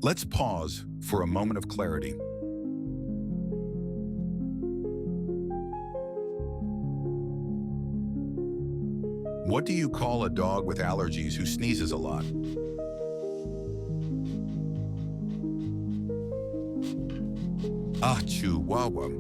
Let's pause for a moment of clarity. What do you call a dog with allergies who sneezes a lot? Ah, chihuahua.